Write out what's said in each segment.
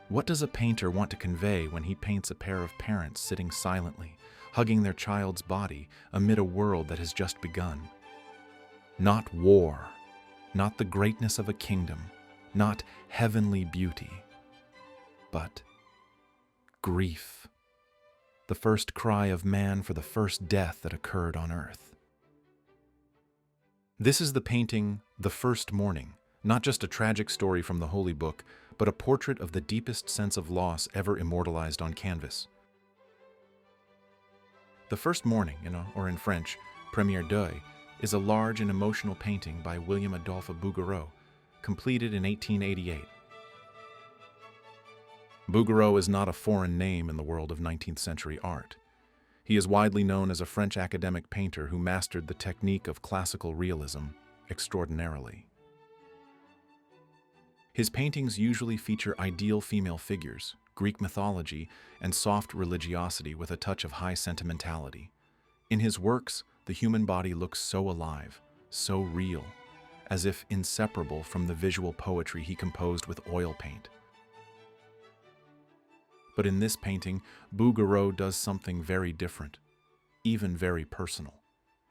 What does a painter want to convey when he paints a pair of parents sitting silently, hugging their child's body amid a world that has just begun? Not war, not the greatness of a kingdom, not heavenly beauty, but grief. The first cry of man for the first death that occurred on earth. This is the painting, The First Mourning, not just a tragic story from the Holy Book, but a portrait of the deepest sense of loss ever immortalized on canvas. The First Mourning, or in French, Premier Deuil, is a large and emotional painting by William-Adolphe Bouguereau, completed in 1888. Bouguereau is not a foreign name in the world of 19th century art. He is widely known as a French academic painter who mastered the technique of classical realism extraordinarily. His paintings usually feature ideal female figures, Greek mythology, and soft religiosity with a touch of high sentimentality. In his works, the human body looks so alive, so real, as if inseparable from the visual poetry he composed with oil paint. But in this painting, Bouguereau does something very different, even very personal.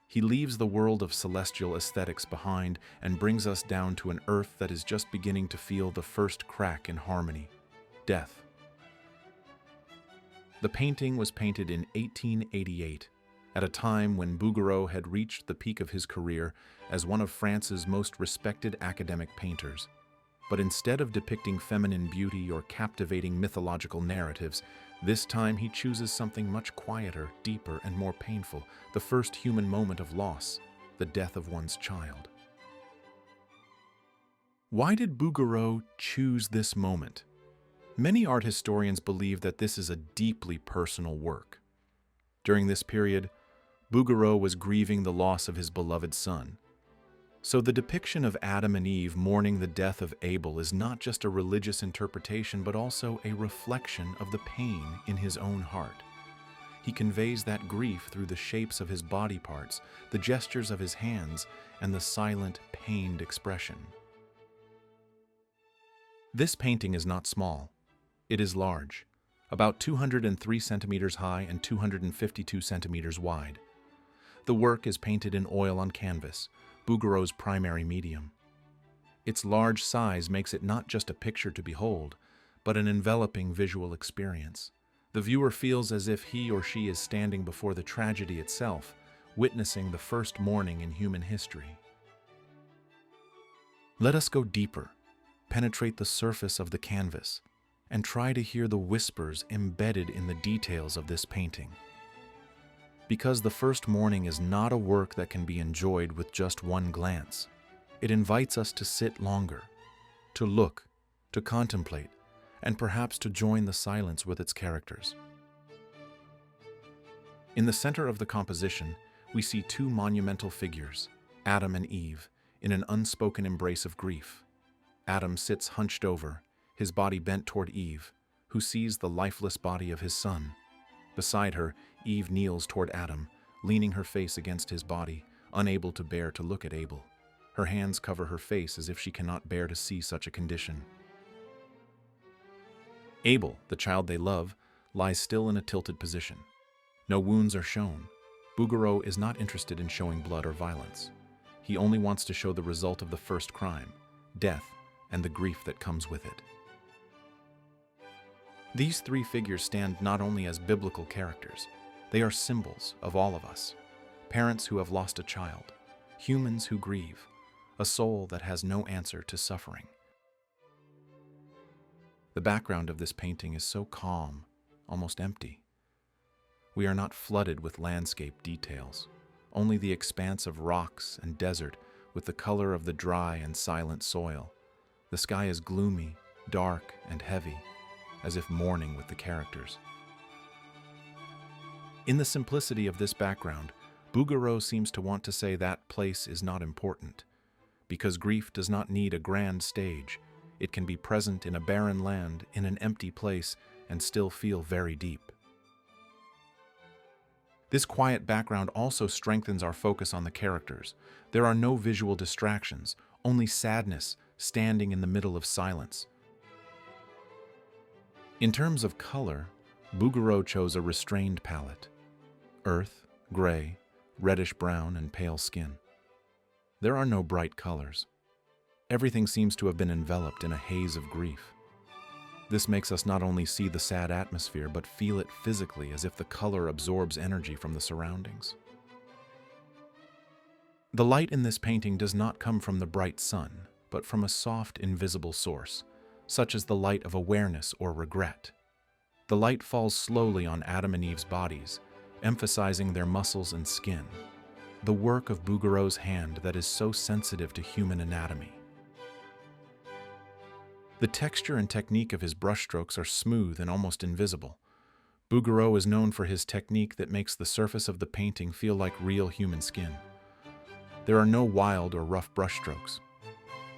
He leaves the world of celestial aesthetics behind and brings us down to an earth that is just beginning to feel the first crack in harmony: death. The painting was painted in 1888, at a time when Bouguereau had reached the peak of his career as one of France's most respected academic painters. But instead of depicting feminine beauty or captivating mythological narratives, this time he chooses something much quieter, deeper, and more painful: the first human moment of loss, the death of one's child. Why did Bouguereau choose this moment? Many art historians believe that this is a deeply personal work. During this period, Bouguereau was grieving the loss of his beloved son. So the depiction of Adam and Eve mourning the death of Abel is not just a religious interpretation, but also a reflection of the pain in his own heart. He conveys that grief through the shapes of his body parts, the gestures of his hands, and the silent, pained expression. This painting is not small. It is large, about 203 centimeters high and 252 centimeters wide. The work is painted in oil on canvas, Bouguereau's primary medium. Its large size makes it not just a picture to behold, but an enveloping visual experience. The viewer feels as if he or she is standing before the tragedy itself, witnessing the first mourning in human history. Let us go deeper, penetrate the surface of the canvas, and try to hear the whispers embedded in the details of this painting. Because The First Mourning is not a work that can be enjoyed with just one glance. It invites us to sit longer, to look, to contemplate, and perhaps to join the silence with its characters. In the center of the composition, we see two monumental figures, Adam and Eve, in an unspoken embrace of grief. Adam sits hunched over, his body bent toward Eve, who sees the lifeless body of his son. Beside her, Eve kneels toward Adam, leaning her face against his body, unable to bear to look at Abel. Her hands cover her face as if she cannot bear to see such a condition. Abel, the child they love, lies still in a tilted position. No wounds are shown. Bouguereau is not interested in showing blood or violence. He only wants to show the result of the first crime, death, and the grief that comes with it. These three figures stand not only as biblical characters, they are symbols of all of us: parents who have lost a child, humans who grieve, a soul that has no answer to suffering. The background of this painting is so calm, almost empty. We are not flooded with landscape details, only the expanse of rocks and desert with the color of the dry and silent soil. The sky is gloomy, dark, and heavy, as if mourning with the characters. In the simplicity of this background, Bouguereau seems to want to say that place is not important, because grief does not need a grand stage. It can be present in a barren land, in an empty place, and still feel very deep. This quiet background also strengthens our focus on the characters. There are no visual distractions, only sadness standing in the middle of silence. In terms of color, Bouguereau chose a restrained palette: earth, gray, reddish-brown, and pale skin. There are no bright colors. Everything seems to have been enveloped in a haze of grief. This makes us not only see the sad atmosphere, but feel it physically, as if the color absorbs energy from the surroundings. The light in this painting does not come from the bright sun, but from a soft, invisible source, such as the light of awareness or regret. The light falls slowly on Adam and Eve's bodies, emphasizing their muscles and skin, the work of Bouguereau's hand that is so sensitive to human anatomy. The texture and technique of his brushstrokes are smooth and almost invisible. Bouguereau is known for his technique that makes the surface of the painting feel like real human skin. There are no wild or rough brushstrokes.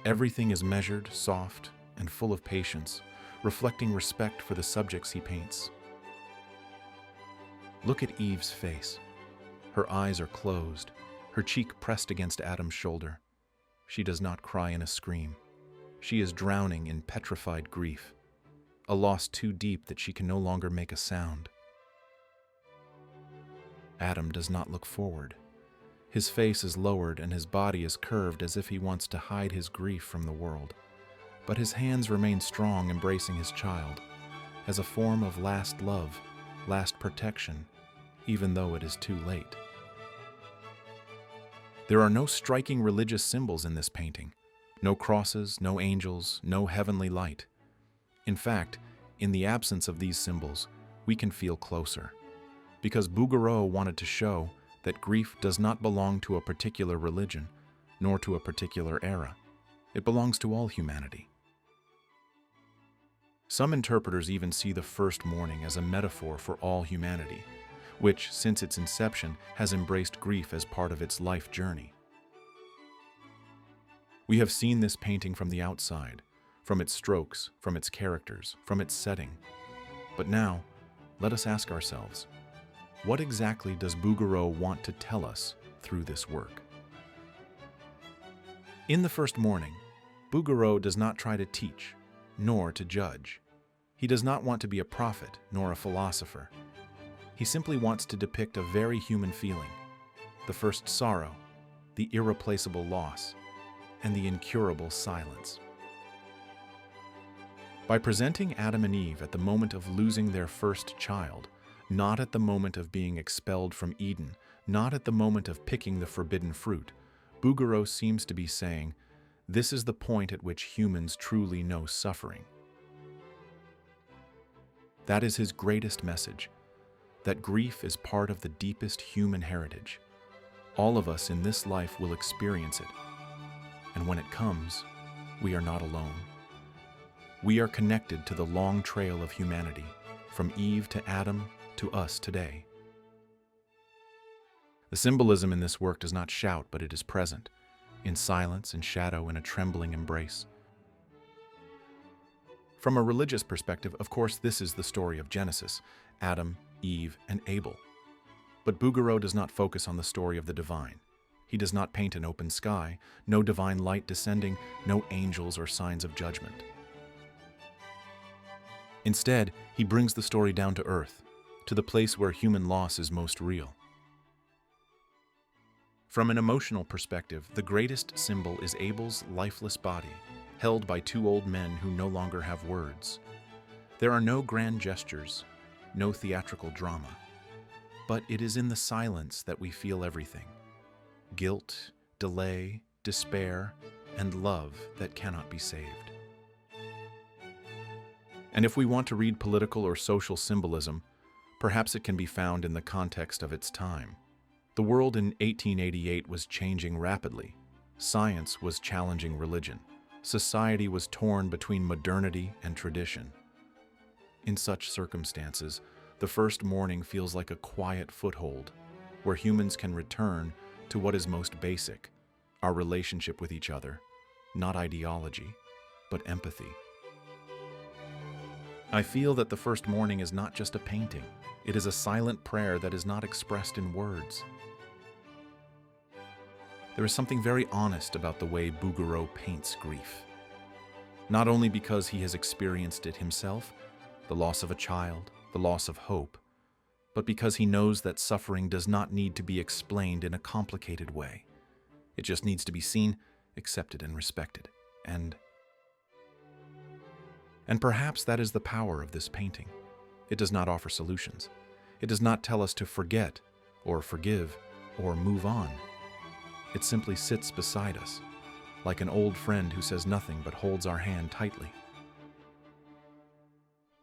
Everything is measured, soft, and full of patience, reflecting respect for the subjects he paints. Look at Eve's face. Her eyes are closed, her cheek pressed against Adam's shoulder. She does not cry in a scream. She is drowning in petrified grief, a loss too deep that she can no longer make a sound. Adam does not look forward. His face is lowered and his body is curved as if he wants to hide his grief from the world. But his hands remain strong, embracing his child, as a form of last love, last protection, even though it is too late. There are no striking religious symbols in this painting. No crosses, no angels, no heavenly light. In fact, in the absence of these symbols, we can feel closer. Because Bouguereau wanted to show that grief does not belong to a particular religion, nor to a particular era. It belongs to all humanity. Some interpreters even see the First Mourning as a metaphor for all humanity, which, since its inception, has embraced grief as part of its life journey. We have seen this painting from the outside, from its strokes, from its characters, from its setting. But now, let us ask ourselves, what exactly does Bouguereau want to tell us through this work? In the First Mourning, Bouguereau does not try to teach, nor to judge. He does not want to be a prophet, nor a philosopher. He simply wants to depict a very human feeling: the first sorrow, the irreplaceable loss, and the incurable silence. By presenting Adam and Eve at the moment of losing their first child, not at the moment of being expelled from Eden, not at the moment of picking the forbidden fruit, Bouguereau seems to be saying, this is the point at which humans truly know suffering. That is his greatest message, that grief is part of the deepest human heritage. All of us in this life will experience it. And when it comes, we are not alone. We are connected to the long trail of humanity, from Eve to Adam to us today. The symbolism in this work does not shout, but it is present, in silence and shadow, in a trembling embrace. From a religious perspective, of course, this is the story of Genesis, Adam, Eve, and Abel. But Bouguereau does not focus on the story of the divine. He does not paint an open sky, no divine light descending, no angels or signs of judgment. Instead, he brings the story down to earth, to the place where human loss is most real. From an emotional perspective, the greatest symbol is Abel's lifeless body, held by two old men who no longer have words. There are no grand gestures, no theatrical drama, but it is in the silence that we feel everything: guilt, delay, despair, and love that cannot be saved. And if we want to read political or social symbolism, perhaps it can be found in the context of its time. The world in 1888 was changing rapidly. Science was challenging religion. Society was torn between modernity and tradition. In such circumstances, the First Mourning feels like a quiet foothold, where humans can return to what is most basic, our relationship with each other, not ideology, but empathy. I feel that the First Mourning is not just a painting. It is a silent prayer that is not expressed in words. There is something very honest about the way Bouguereau paints grief. Not only because he has experienced it himself, the loss of a child, the loss of hope, but because he knows that suffering does not need to be explained in a complicated way. It just needs to be seen, accepted, and respected. And perhaps that is the power of this painting. It does not offer solutions. It does not tell us to forget, or forgive, or move on. It simply sits beside us, like an old friend who says nothing but holds our hand tightly.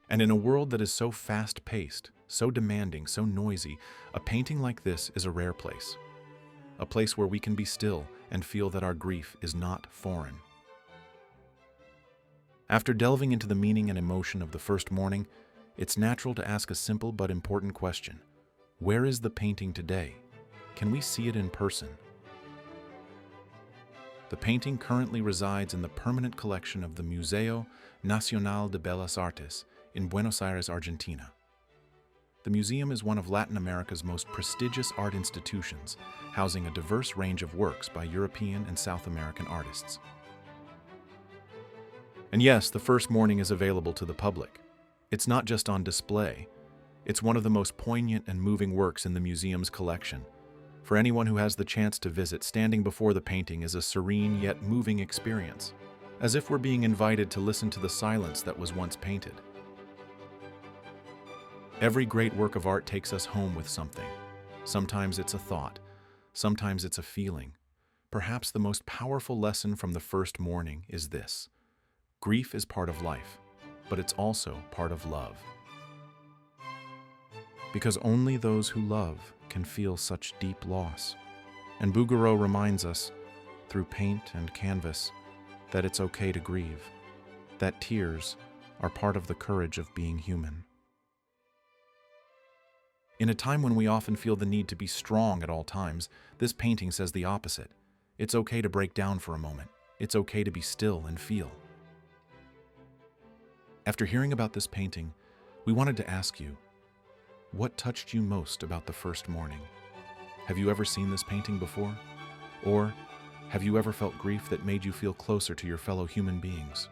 And in a world that is so fast-paced, so demanding, so noisy, a painting like this is a rare place. A place where we can be still and feel that our grief is not foreign. After delving into the meaning and emotion of the First Mourning, it's natural to ask a simple but important question. Where is the painting today? Can we see it in person? The painting currently resides in the permanent collection of the Museo Nacional de Bellas Artes in Buenos Aires, Argentina. The museum is one of Latin America's most prestigious art institutions, housing a diverse range of works by European and South American artists. And yes, the First Mourning is available to the public. It's not just on display. It's one of the most poignant and moving works in the museum's collection. For anyone who has the chance to visit, standing before the painting is a serene yet moving experience, as if we're being invited to listen to the silence that was once painted. Every great work of art takes us home with something. Sometimes it's a thought, sometimes it's a feeling. Perhaps the most powerful lesson from the First Mourning is this: grief is part of life, but it's also part of love. Because only those who love can feel such deep loss. And Bouguereau reminds us, through paint and canvas, that it's okay to grieve, that tears are part of the courage of being human. In a time when we often feel the need to be strong at all times, this painting says the opposite. It's okay to break down for a moment. It's okay to be still and feel. After hearing about this painting, we wanted to ask you, what touched you most about the First Mourning? Have you ever seen this painting before? Or have you ever felt grief that made you feel closer to your fellow human beings?